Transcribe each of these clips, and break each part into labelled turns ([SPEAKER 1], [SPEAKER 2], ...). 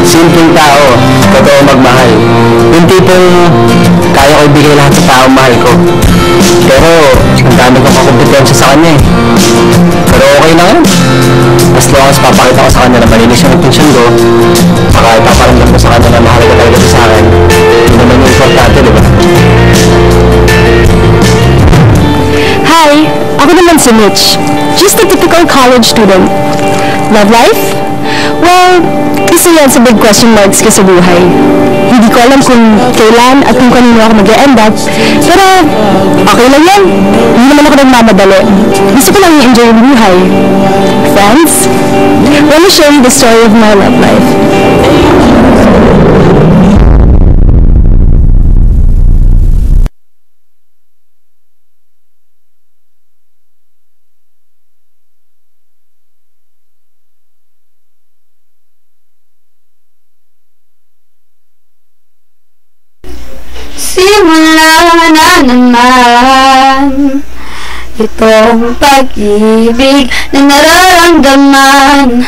[SPEAKER 1] Simpleng tao, totoo magmahal. Yung tipong kaya ko ibigay lahat sa taong mahal ko. Pero ang dami kong kakompetensya sa kanya eh. Pero okay lang yun. As long as papakita ko sa kanya na malinis yung atensyon ko, baka ipaparamdam ko sa kanya na mahalaga talaga sa akin. Yun naman yung importante, di ba?
[SPEAKER 2] Hi! Ako naman si Mitch. Just a typical college student. Love life? Well, isa yan sa big question marks ko sa buhay. Hindi ko alam kung kailan at kung kanino ako mag-e-end up. Pero, okay lang yan. Hindi naman ako nagmamadali. Gusto ko lang i-enjoy yung buhay. Friends, let me share you the story of my love life.
[SPEAKER 3] Simula na naman itong pag-ibig na nararamdaman,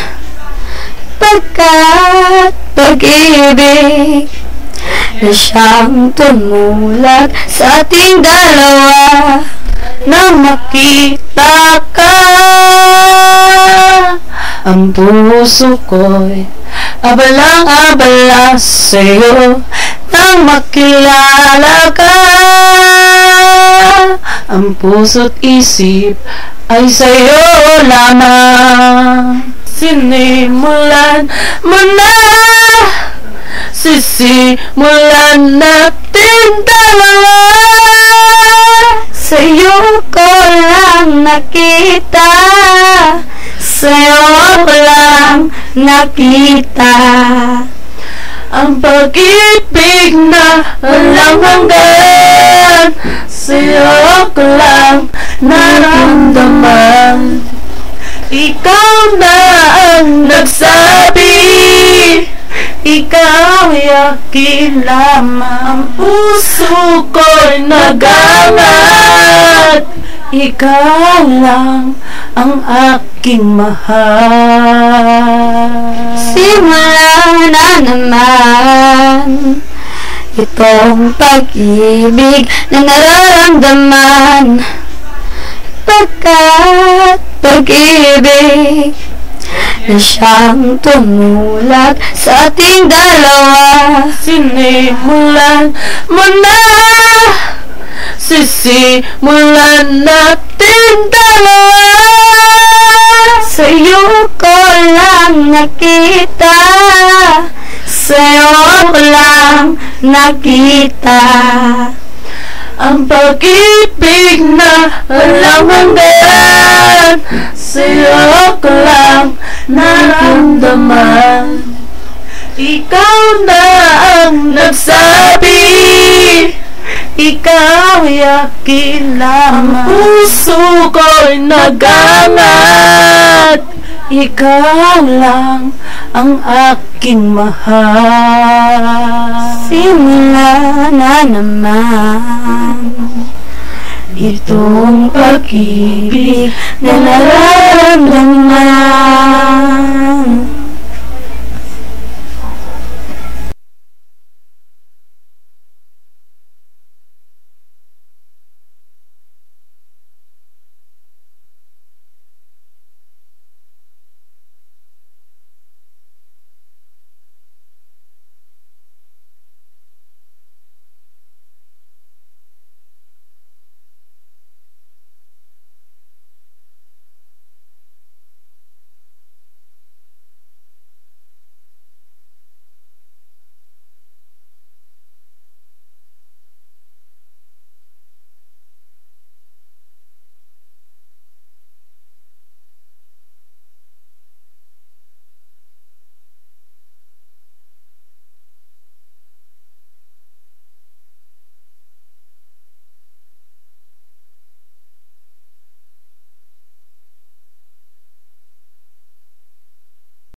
[SPEAKER 3] pagkat pag-ibig na siyang tumulat sa ating dalawa. Nang makita ka, ang puso ko'y abalang-abala sa'yo. Nang makilala ka, ang puso't isip ay sa'yo lamang. Sinimulan mo na, sisimulan natin dalawa. Sa'yo ko lang nakita, sa'yo ko lang nakita ang pag-ibig na walang hanggan. Sa'yo ko lang naramdaman. Ikaw na ang nagsabi, ikaw ay akin lamang. Ang puso ko'y nagangat, ikaw lang ang aking mahal. Simula na naman itong pag-ibig na nararamdaman, pagkat pag-ibig na siyang tumulat sa ating dalawa. Sinimulan mo na, sisimulan natin dalawa. Sa'yo ko lang nakita, sa'yo ko lang nakita ang pag-ibig na walang hanggan. Sa'yo ko lang naramdaman. Ikaw na ang nagsabi, ikaw ay akin lamang. Ang puso ko'y nagangat, ikaw lang ang aking mahal. Simula na naman itong pag-ibig na nararamdaman,